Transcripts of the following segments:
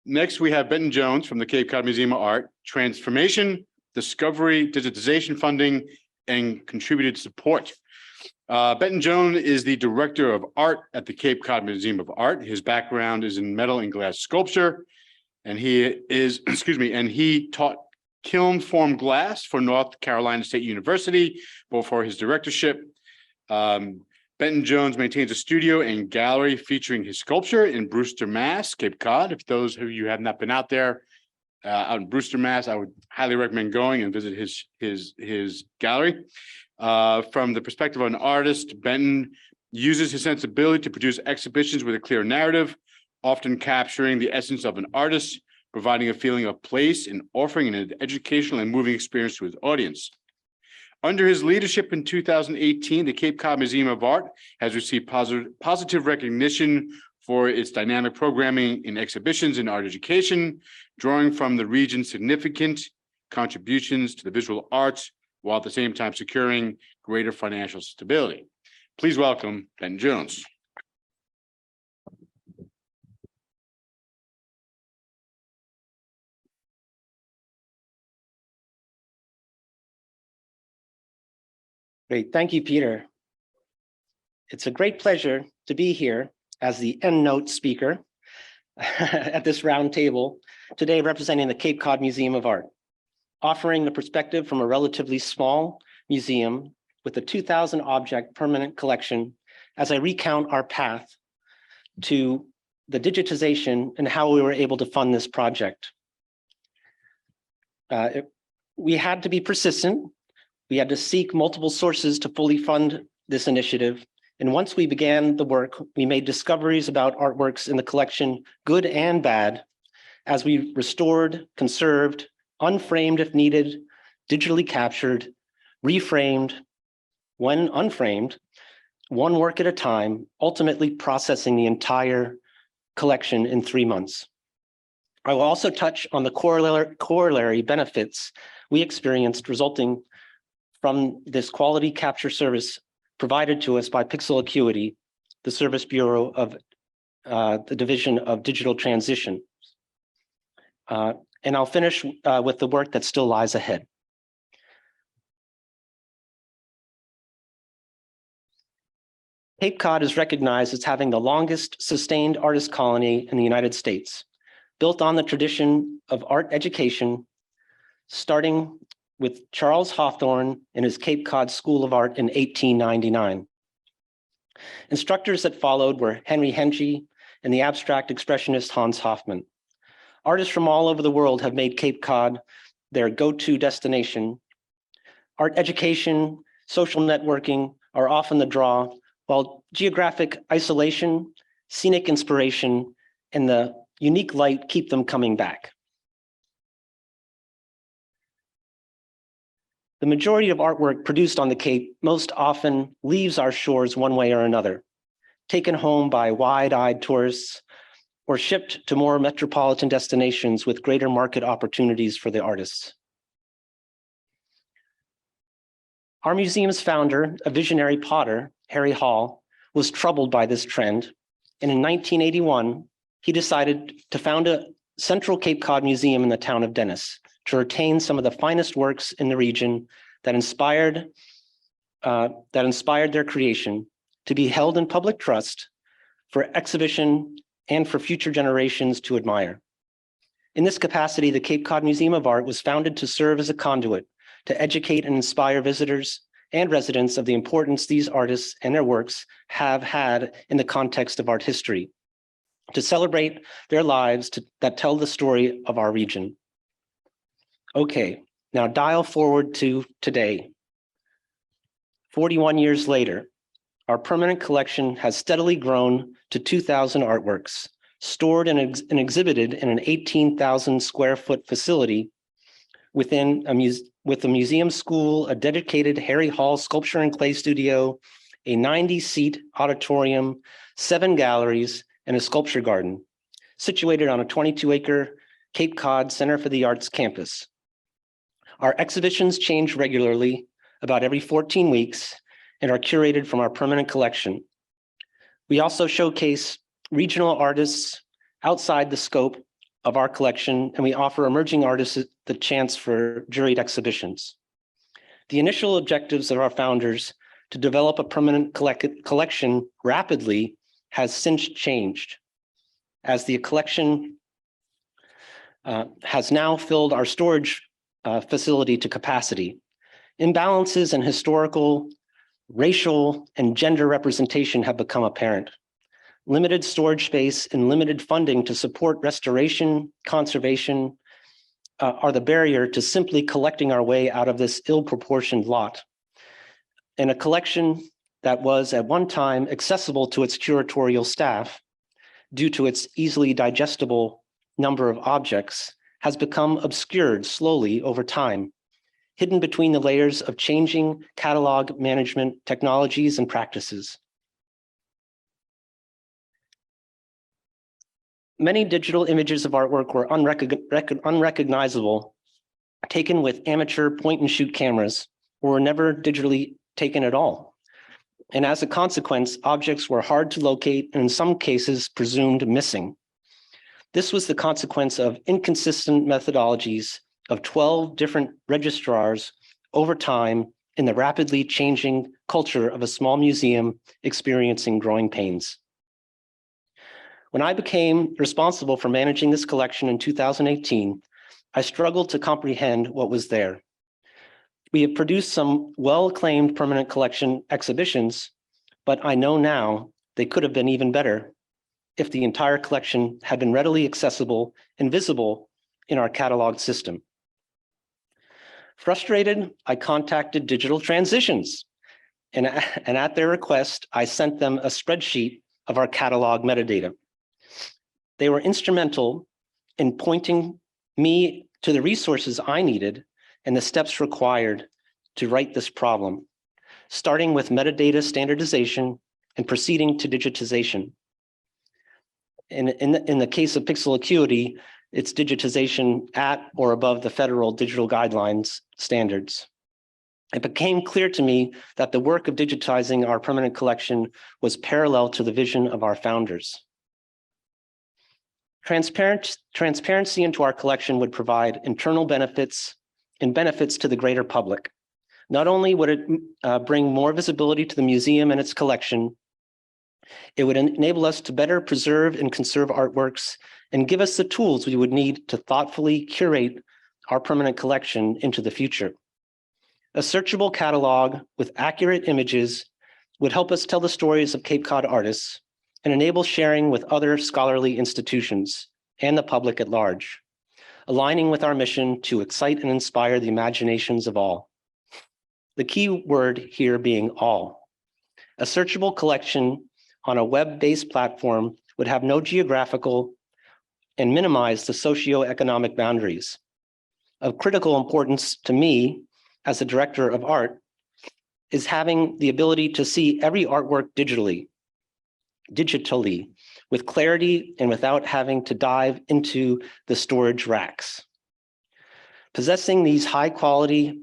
Next, we have Benton Jones from the Cape Cod Museum of Art, Transformation, Discovery, Digitization Funding, and Contributed Support. Benton Jones is the Director of Art at the Cape Cod Museum of Art. His background is in metal and glass sculpture, and he is, and he taught kiln formed glass for North Carolina State University before his directorship. Benton Jones maintains a studio and gallery featuring his sculpture in Brewster, Mass, Cape Cod. If those of you have not been out there, out in Brewster, Mass, I would highly recommend going and visit his gallery. From the perspective of an artist, Benton uses his sensibility to produce exhibitions with a clear narrative, often capturing the essence of an artist, providing a feeling of place and offering an educational and moving experience to his audience. Under his leadership in 2018, the Cape Cod Museum of Art has received positive recognition for its dynamic programming in exhibitions in art education, drawing from the region's significant contributions to the visual arts, while at the same time securing greater financial stability. Please welcome Benton Jones. Great, thank you, Peter. It's a great pleasure to be here as the EndNote speaker at this round table today, representing the Cape Cod Museum of Art, offering the perspective from a relatively small museum with a 2,000 object permanent collection as I recount our path to the digitization and how we were able to fund this project. We had to be persistent. We had to seek multiple sources to fully fund this initiative. And once we began the work, we made discoveries about artworks in the collection, good and bad, as we restored, conserved, unframed if needed, digitally captured, reframed, when unframed, one work at a time, ultimately processing the entire collection in 3 months. I will also touch on the corollary benefits we experienced resulting from this quality capture service provided to us by Pixel Acuity, the Service Bureau of the Division of Digital Transition. And I'll finish with the work that still lies ahead. Cape Cod is recognized as having the longest sustained artist colony in the United States, built on the tradition of art education, starting with Charles Hawthorne and his Cape Cod School of Art in 1899. Instructors that followed were Henry Henge and the abstract expressionist Hans Hofmann. Artists from all over the world have made Cape Cod their go-to destination. Art education, social networking are often the draw, while geographic isolation, scenic inspiration, and the unique light keep them coming back. The majority of artwork produced on the Cape most often leaves our shores one way or another, taken home by wide-eyed tourists or shipped to more metropolitan destinations with greater market opportunities for the artists. Our museum's founder, a visionary potter, Harry Hall, was troubled by this trend, and in 1981, he decided to found a central Cape Cod museum in the town of Dennis to retain some of the finest works in the region that inspired their creation, to be held in public trust for exhibition and for future generations to admire. In this capacity, the Cape Cod Museum of Art was founded to serve as a conduit to educate and inspire visitors and residents of the importance these artists and their works have had in the context of art history, to celebrate their lives that tell the story of our region. Okay, now dial forward to today. 41 years later, our permanent collection has steadily grown to 2,000 artworks, stored and exhibited in an 18,000 square foot facility within with a museum school, a dedicated Harry Hall sculpture and clay studio, a 90-seat auditorium, 7 galleries, and a sculpture garden, situated on a 22-acre Cape Cod Center for the Arts campus. Our exhibitions change regularly, about every 14 weeks, and are curated from our permanent collection. We also showcase regional artists outside the scope of our collection, and we offer emerging artists the chance for juried exhibitions. The initial objectives of our founders to develop a permanent collection rapidly has since changed, as the collection has now filled our storage facility to capacity. Imbalances in historical, racial, and gender representation have become apparent. Limited storage space and limited funding to support restoration, conservation are the barrier to simply collecting our way out of this ill-proportioned lot. And a collection that was at one time accessible to its curatorial staff due to its easily digestible number of objects has become obscured slowly over time, hidden between the layers of changing catalog management technologies and practices. Many digital images of artwork were unrecognizable, taken with amateur point-and-shoot cameras, or were never digitally taken at all. And as a consequence, objects were hard to locate and in some cases presumed missing. This was the consequence of inconsistent methodologies of 12 different registrars over time in the rapidly changing culture of a small museum experiencing growing pains. When I became responsible for managing this collection in 2018, I struggled to comprehend what was there. We have produced some well-acclaimed permanent collection exhibitions, but I know now they could have been even better if the entire collection had been readily accessible and visible in our catalog system. Frustrated, I contacted Digital Transitions, and at their request, I sent them a spreadsheet of our catalog metadata. They were instrumental in pointing me to the resources I needed and the steps required to right this problem, starting with metadata standardization and proceeding to digitization. In the case of pixel acuity, it's digitization at or above the federal digital guidelines standards. It became clear to me that the work of digitizing our permanent collection was parallel to the vision of our founders. Transparency into our collection would provide internal benefits and benefits to the greater public. Not only would it bring more visibility to the museum and its collection, it would enable us to better preserve and conserve artworks and give us the tools we would need to thoughtfully curate our permanent collection into the future. A searchable catalog with accurate images would help us tell the stories of Cape Cod artists and enable sharing with other scholarly institutions and the public at large, aligning with our mission to excite and inspire the imaginations of all. The key word here being all. A searchable collection on a web-based platform would have no geographical and minimize the socioeconomic boundaries. Of critical importance to me as a director of art is having the ability to see every artwork digitally with clarity and without having to dive into the storage racks. Possessing these high quality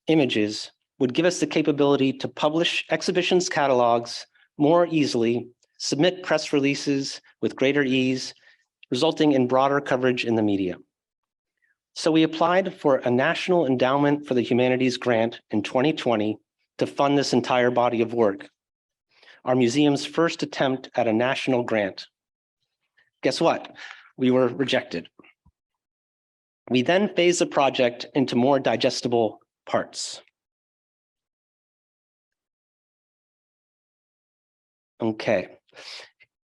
images would give us the capability to publish exhibitions catalogs more easily, submit press releases with greater ease, resulting in broader coverage in the media. So we applied for a National Endowment for the Humanities grant in 2020 to fund this entire body of work, our museum's first attempt at a national grant. Guess what? We were rejected. We then phased the project into more digestible parts. Okay.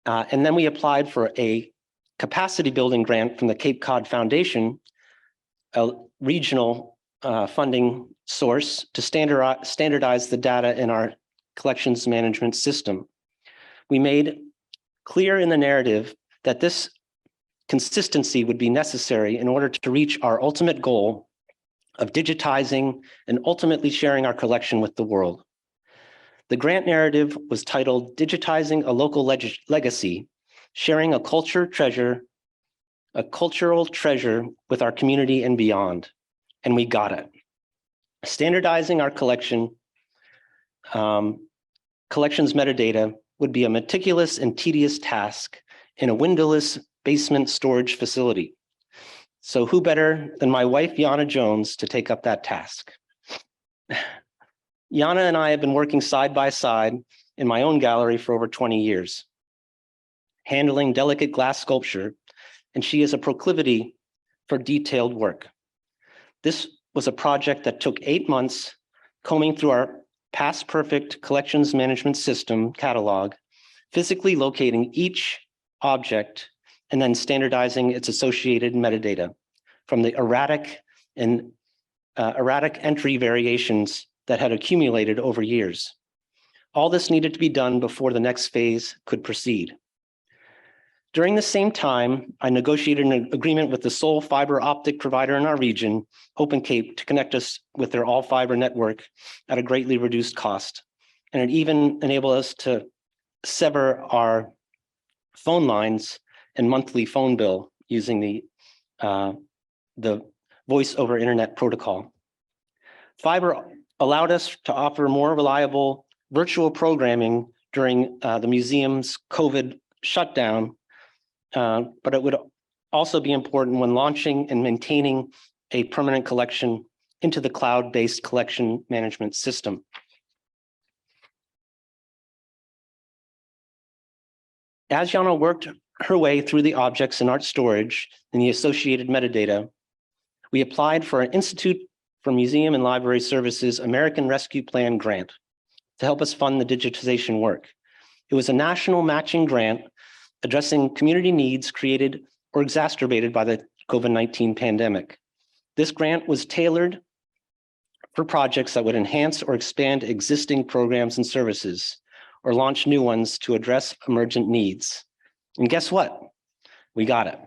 And then we applied for a capacity building grant from the Cape Cod Foundation, a regional funding source to standardize the data in our collections management system. We made clear in the narrative that this consistency would be necessary in order to reach our ultimate goal of digitizing and ultimately sharing our collection with the world. The grant narrative was titled Digitizing a Local Legacy, Sharing a Cultural Treasure with Our Community and Beyond. And we got it. Standardizing our collections metadata would be a meticulous and tedious task in a windowless basement storage facility. So who better than my wife, Yana Jones, to take up that task? Yana and I have been working side by side in my own gallery for over 20 years, handling delicate glass sculpture, and she has a proclivity for detailed work. This was a project that took 8 months, combing through our past perfect collections management system catalog, physically locating each object, and then standardizing its associated metadata from the erratic entry variations that had accumulated over years. All this needed to be done before the next phase could proceed. During the same time, I negotiated an agreement with the sole fiber optic provider in our region, OpenCape, to connect us with their all fiber network at a greatly reduced cost. And it even enabled us to sever our phone lines and monthly phone bill using the voice over internet protocol. Fiber allowed us to offer more reliable virtual programming during the museum's COVID shutdown, but it would also be important when launching and maintaining a permanent collection into the cloud-based collection management system. As Yana worked her way through the objects in art storage and the associated metadata, we applied for an Institute for Museum and Library Services American Rescue Plan grant to help us fund the digitization work. It was a national matching grant addressing community needs created or exacerbated by the COVID-19 pandemic. This grant was tailored for projects that would enhance or expand existing programs and services, or launch new ones to address emergent needs. And guess what? We got it.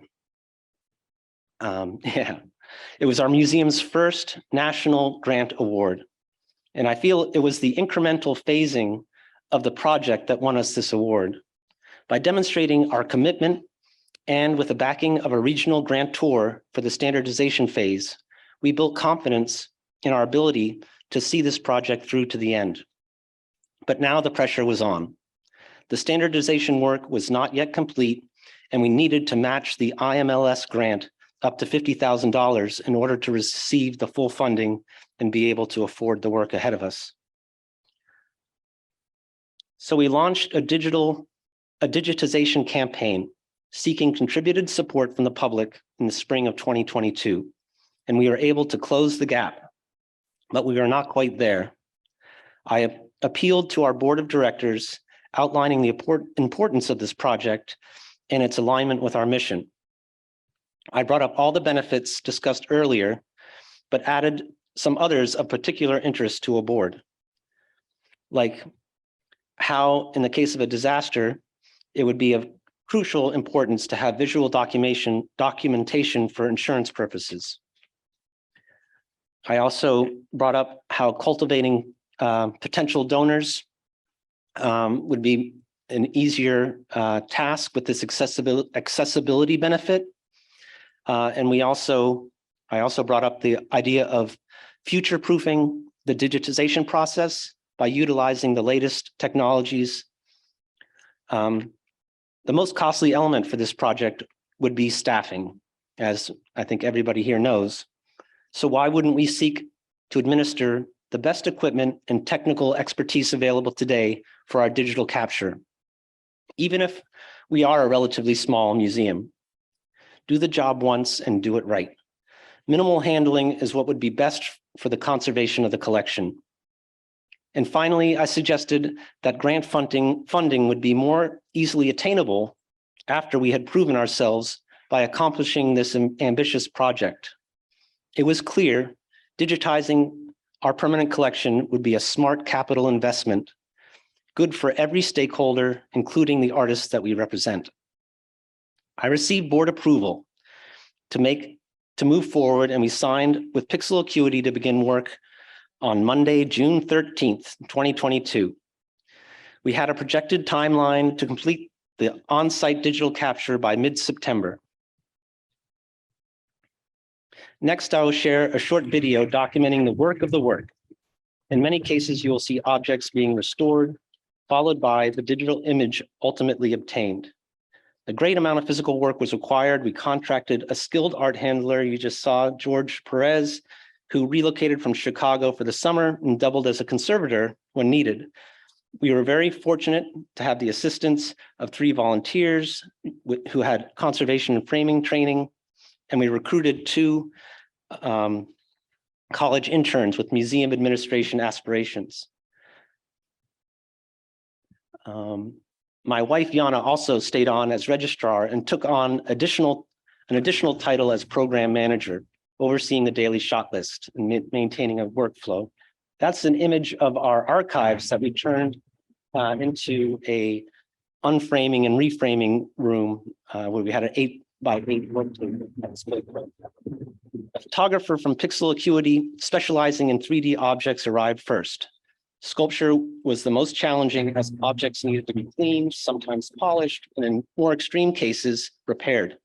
It was our museum's first national grant award. And I feel it was the incremental phasing of the project that won us this award. By demonstrating our commitment and with the backing of a regional grantor for the standardization phase, we built confidence in our ability to see this project through to the end. But now the pressure was on. The standardization work was not yet complete, and we needed to match the IMLS grant up to $50,000 in order to receive the full funding and be able to afford the work ahead of us. So we launched a digitization campaign seeking contributed support from the public in the spring of 2022, and we were able to close the gap, but we are not quite there. I appealed to our board of directors, outlining the importance of this project and its alignment with our mission. I brought up all the benefits discussed earlier, but added some others of particular interest to a board, like how, in the case of a disaster, it would be of crucial importance to have visual documentation for insurance purposes. I also brought up how cultivating potential donors would be an easier task with this accessibility benefit. And I also brought up the idea of future-proofing the digitization process by utilizing the latest technologies. The most costly element for this project would be staffing, as I think everybody here knows. So why wouldn't we seek to administer the best equipment and technical expertise available today for our digital capture, even if we are a relatively small museum? Do the job once and do it right. Minimal handling is what would be best for the conservation of the collection. And finally, I suggested that grant funding would be more easily attainable after we had proven ourselves by accomplishing this ambitious project. It was clear digitizing our permanent collection would be a smart capital investment, good for every stakeholder, including the artists that we represent. I received board approval to move forward, and we signed with Pixel Acuity to begin work on Monday, June 13th, 2022. We had a projected timeline to complete the on-site digital capture by mid-September. Next, I will share a short video documenting the work of the work. In many cases, you will see objects being restored, followed by the digital image ultimately obtained. A great amount of physical work was required. We contracted a skilled art handler. You just saw George Perez, who relocated from Chicago for the summer and doubled as a conservator when needed. We were very fortunate to have the assistance of 3 volunteers who had conservation and framing training, and we recruited 2 college interns with museum administration aspirations. My wife, Yana, also stayed on as registrar and took on an additional title as program manager, overseeing the daily shot list and maintaining a workflow. That's an image of our archives that we turned into a unframing and reframing room where we had an 8x8 workroom. A photographer from Pixel Acuity specializing in 3D objects arrived first. Sculpture was the most challenging as objects needed to be cleaned, sometimes polished, and in more extreme cases, repaired.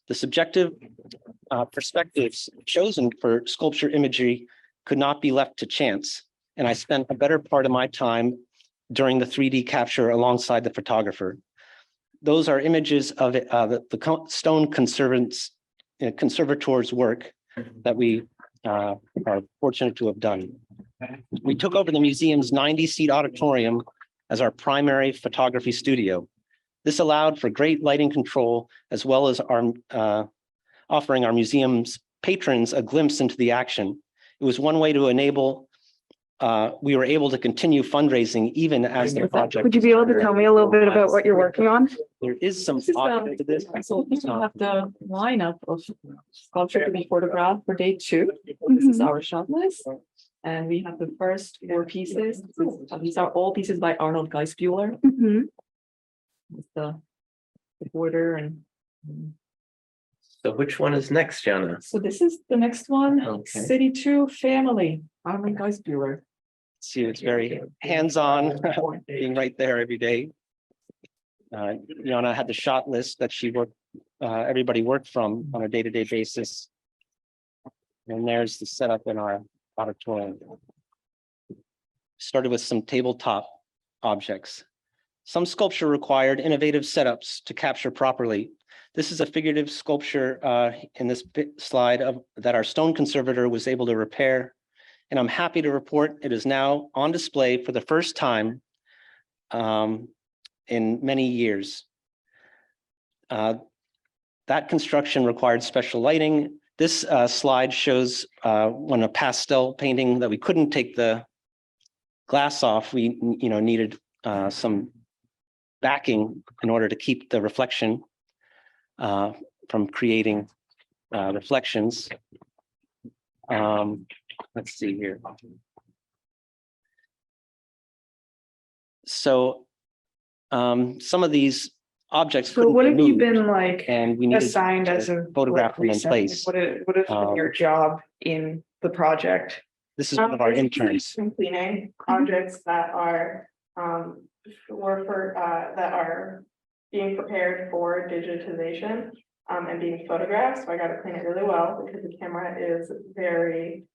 The subjective perspectives chosen for sculpture imagery could not be left to chance, and I spent a better part of my time during the 3D capture alongside the photographer. Those are images of the stone conservator's work that we are fortunate to have done. We took over the museum's 90-seat auditorium as our primary photography studio. This allowed for great lighting control, as well as our offering our museum's patrons a glimpse into the action. It was one way to enable, we were able to continue fundraising even as the project. Would you be able to tell me a little bit about what you're working on? There is some thought to this. So we have the lineup of sculpture to be photographed for day 2. This is our shot list. And we have the first 4 pieces. These are all pieces by Arnold Geisbuehler. With the border and. So which one is next, Jana? So this is the next one. Okay. City 2 Family, Arnold Geisbuehler. See, it's very hands-on, being right there every day. Yana had the shot list that she worked, everybody worked from on a day-to-day basis. And there's the setup in our auditorium. Started with some tabletop objects. Some sculpture required innovative setups to capture properly. This is a figurative sculpture in this slide that our stone conservator was able to repair. And I'm happy to report it is now on display for the first time in many years. That construction required special lighting. This slide shows when a pastel painting that we couldn't take the glass off, we needed some backing in order to keep the reflection from creating reflections. Let's see here. So some of these objects. So what have you moved, been like and we needed assigned to as a photograph them in recent? place. What has been your job in the project? This is one of our interns. From cleaning objects that are that are being prepared for digitization and being photographed. So I got to clean it really well because the camera is very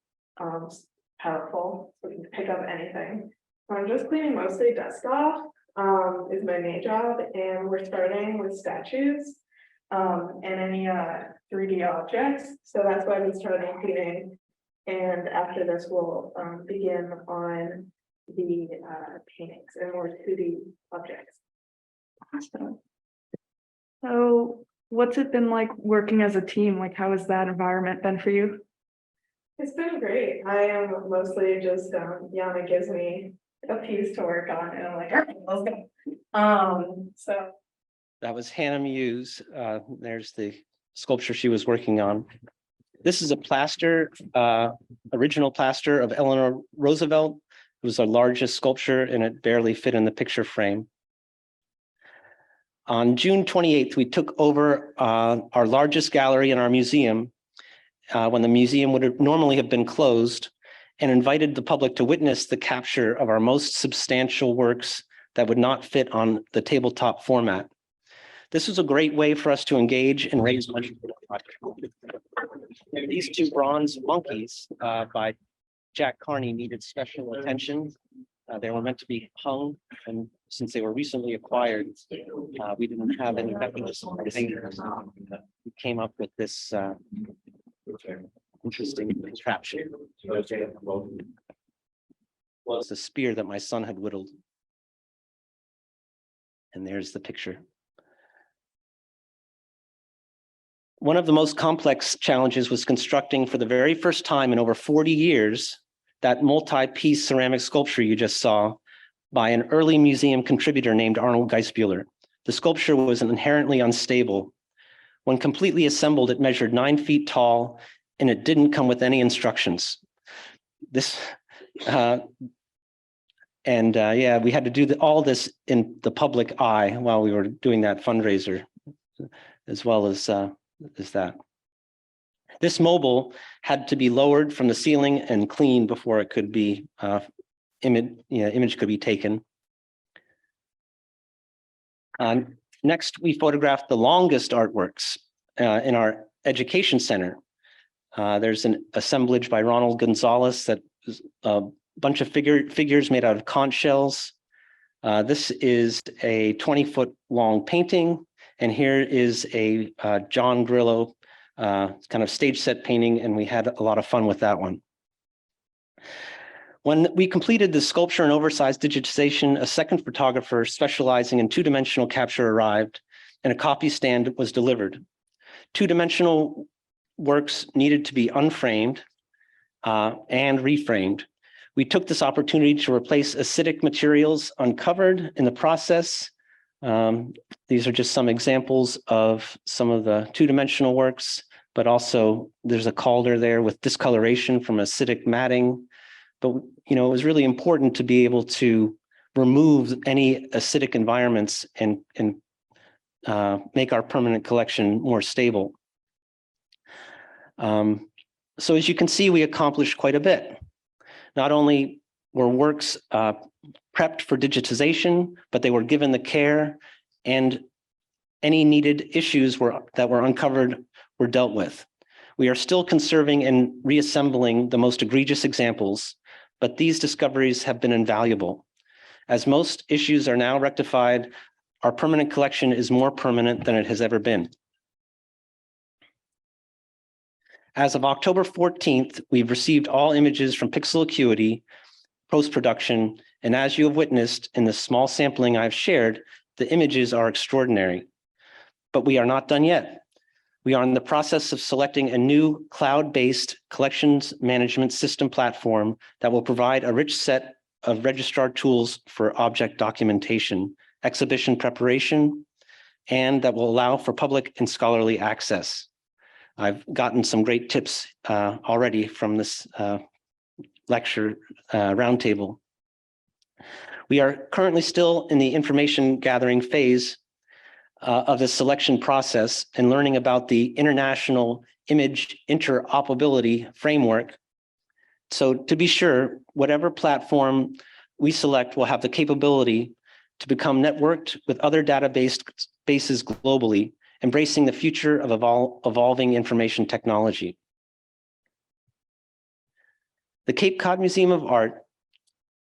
powerful, so we can pick up anything. So I'm just cleaning mostly dust off is my main job, and we're starting with statues and any 3D objects. So that's why we started cleaning. And after this, we'll begin on the paintings and more 2D objects. Awesome. So what's it been like working as a team? Like, how has that environment been for you? It's been great. I am mostly just Yana gives me a piece to work on, and I'm like, all right, let's go. So That was Hannah Muse. There's the sculpture she was working on. This is a plaster, original plaster of Eleanor Roosevelt. It was our largest sculpture, and it barely fit in the picture frame. On June 28th, we took over our largest gallery in our museum when the museum would normally have been closed, and invited the public to witness the capture of our most substantial works that would not fit on the tabletop format. This was a great way for us to engage and raise money for the project. These 2 bronze monkeys by Jack Carney needed special attention. They were meant to be hung and since they were recently acquired, we didn't have any mechanism. We came up with this interesting contraption. Well, it's a spear that my son had whittled. And there's the picture. One of the most complex challenges was constructing for the very first time in over 40 years that multi-piece ceramic sculpture you just saw by an early museum contributor named Arnold Geisbuehler. The sculpture was inherently unstable. When completely assembled, it measured 9 feet tall, and it didn't come with any instructions. Yeah, we had to do all this in the public eye while we were doing that fundraiser, as well as that. This mobile had to be lowered from the ceiling and cleaned before it could be image could be taken. Next, we photographed the longest artworks in our education center. There's an assemblage by Ronald Gonzalez that is bunch of figures made out of conch shells. This is a 20-foot long painting, and here is a John Grillo kind of stage set painting, and we had a lot of fun with that one. When we completed the sculpture and oversized digitization, a second photographer specializing in two-dimensional capture arrived, and a copy stand was delivered. Two-dimensional works needed to be unframed and reframed. We took this opportunity to replace acidic materials uncovered in the process. These are just some examples of some of the two-dimensional works, but also there's a calder there with discoloration from acidic matting. But it was really important to be able to remove any acidic environments and make our permanent collection more stable. So as you can see, we accomplished quite a bit. Not only were works prepped for digitization, but they were given the care, and any needed issues that were uncovered were dealt with. We are still conserving and reassembling the most egregious examples, but these discoveries have been invaluable. As most issues are now rectified, our permanent collection is more permanent than it has ever been. As of October 14th, we've received all images from Pixel Acuity post-production, and as you have witnessed in the small sampling I've shared, the images are extraordinary. But we are not done yet. We are in the process of selecting a new cloud-based collections management system platform that will provide a rich set of registrar tools for object documentation, exhibition preparation, and that will allow for public and scholarly access. I've gotten some great tips already from this lecture roundtable. We are currently still in the information gathering phase of the selection process and learning about the International Image Interoperability Framework. So to be sure, whatever platform we select will have the capability to become networked with other databases globally, embracing the future of evolving information technology. The Cape Cod Museum of Art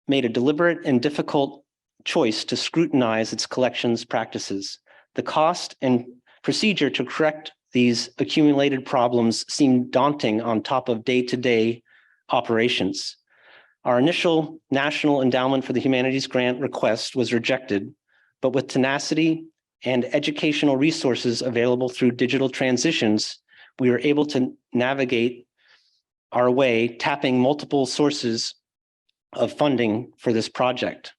made a deliberate and difficult choice to scrutinize its collections practices. The cost and procedure to correct these accumulated problems seemed daunting on top of day-to-day operations. Our initial National Endowment for the Humanities grant request was rejected, but with tenacity and educational resources available through digital transitions, we were able to navigate our way, tapping multiple sources of funding for this project,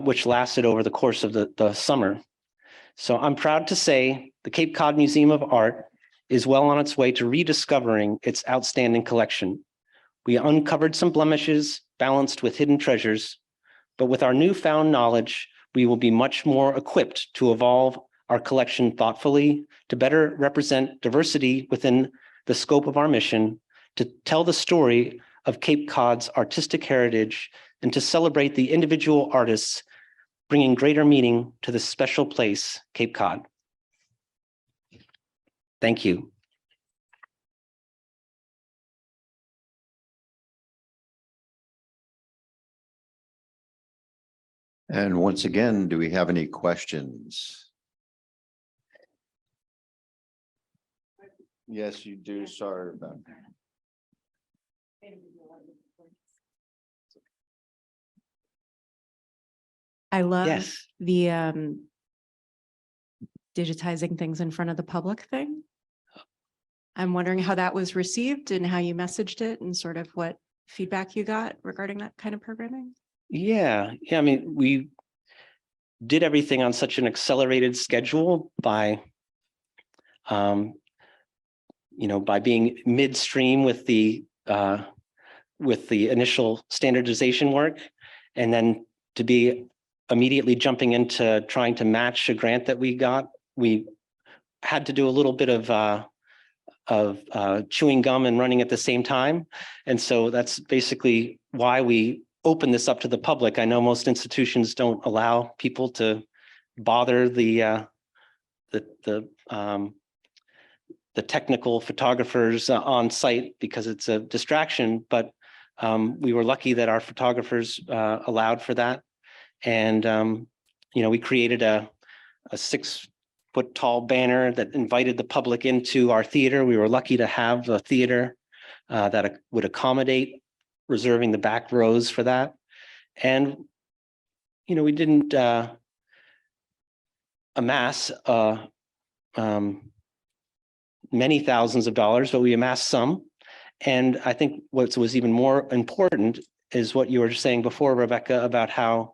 which lasted over the course of the summer. So I'm proud to say the Cape Cod Museum of Art is well on its way to rediscovering its outstanding collection. We uncovered some blemishes balanced with hidden treasures, but with our newfound knowledge, we will be much more equipped to evolve our collection thoughtfully, to better represent diversity within the scope of our mission, to tell the story of Cape Cod's artistic heritage, and to celebrate the individual artists bringing greater meaning to this special place, Cape Cod. Thank you. And once again, do we have any questions? Yes, you do. Sorry about that. I love Yes. the digitizing things in front of the public thing. I'm wondering how that was received and how you messaged it and sort of what feedback you got regarding that kind of programming. Yeah, I mean, we did everything on such an accelerated schedule by by being midstream with the initial standardization work, and then to be immediately jumping into trying to match a grant that we got. We had to do a little bit of chewing gum and running at the same time. And so that's basically why we open this up to the public. I know most institutions don't allow people to bother the technical photographers on site because it's a distraction, but we were lucky that our photographers allowed for that. And we created a 6-foot tall banner that invited the public into our theater. We were lucky to have a theater that would accommodate reserving the back rows for that. And, we didn't amass many thousands of dollars, but we amassed some. And I think what was even more important is what you were saying before, Rebecca, about how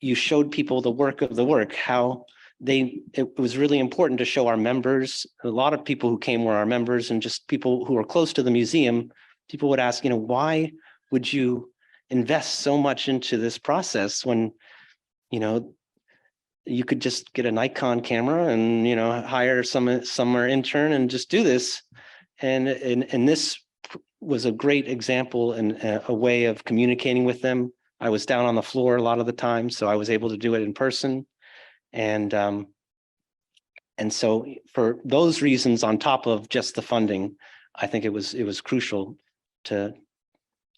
you showed people the work of the work, how it was really important to show our members. A lot of people who came were our members, and just people who were close to the museum. People would ask, why would you invest so much into this process when, you could just get a Nikon camera and, hire some summer intern and just do this. And this was a great example and a way of communicating with them. I was down on the floor a lot of the time, so I was able to do it in person. And so for those reasons, on top of just the funding, I think it was crucial to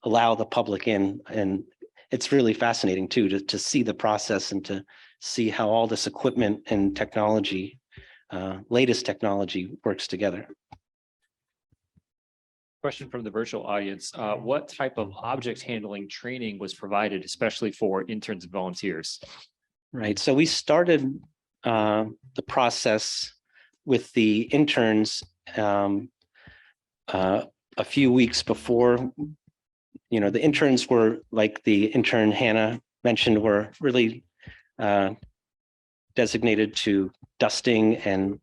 allow the public in. And it's really fascinating too, to see the process and to see how all this equipment and technology, latest technology, works together. Question from the virtual audience. What type of object handling training was provided, especially for interns and volunteers? Right. So we started the process with the interns a few weeks before. The interns were, like the intern Hannah mentioned, were really designated to dusting and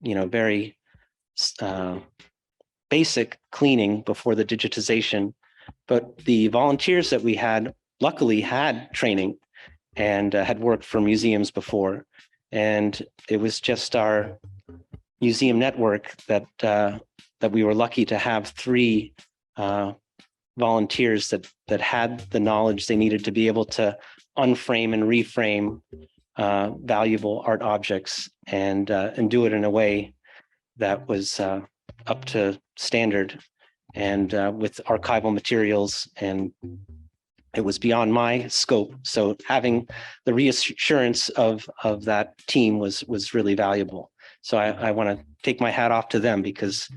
very basic cleaning before the digitization. But the volunteers that we had luckily had training and had worked for museums before. And it was just our museum network that we were lucky to have 3 volunteers that had the knowledge they needed to be able to unframe and reframe valuable art objects and do it in a way that was up to standard and with archival materials, and it was beyond my scope. So having the reassurance of that team was really valuable. So I want to take my hat off to them, because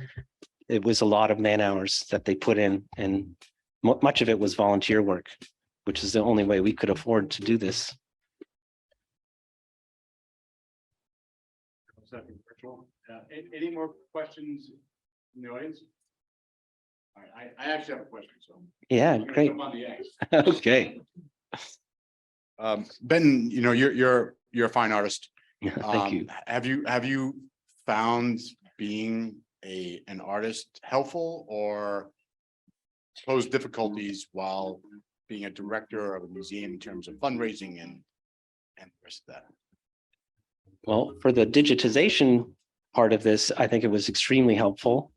it was a lot of man hours that they put in, and much of it was volunteer work, which is the only way we could afford to do this. Any more questions in the audience? All right, I actually have a question, so. Yeah, I'm gonna great. jump on the X. Okay. Ben, you're a fine artist. Thank you. Have you found being an artist helpful or posed difficulties while being a director of a museum in terms of fundraising and the rest of that? Well, for the digitization part of this, I think it was extremely helpful.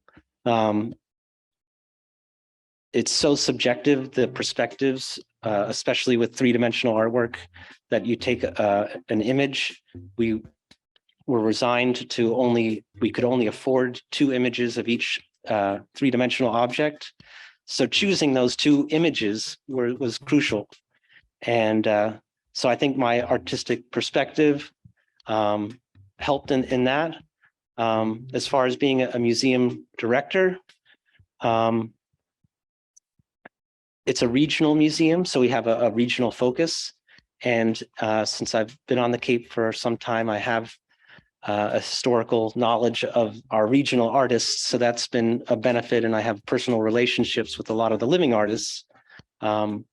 It's so subjective, the perspectives, especially with 3-dimensional artwork, that you take an image. We were resigned to we could only afford 2 images of each 3-dimensional object. So choosing those 2 images was crucial. And So I think my artistic perspective helped in that. As far as being a museum director, it's a regional museum, so we have a regional focus. And since I've been on the Cape for some time, I have a historical knowledge of our regional artists. So that's been a benefit, and I have personal relationships with a lot of the living artists. And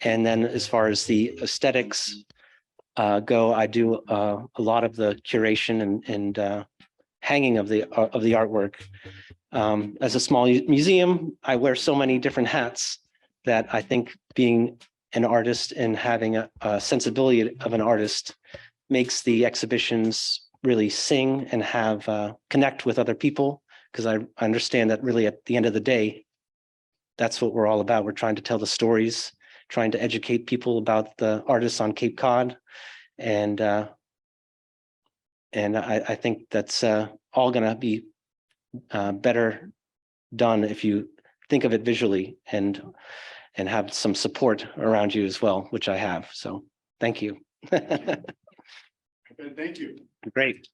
then as far as the aesthetics go, I do a lot of the curation and hanging of the artwork. As a small museum, I wear so many different hats that I think being an artist and having a sensibility of an artist makes the exhibitions really sing and have connect with other people, because I understand that really at the end of the day, that's what we're all about. We're trying to tell the stories, trying to educate people about the artists on Cape Cod. And I think that's all going to be better done if you think of it visually and have some support around you as well, which I have. So thank you. Ben, thank you. Great.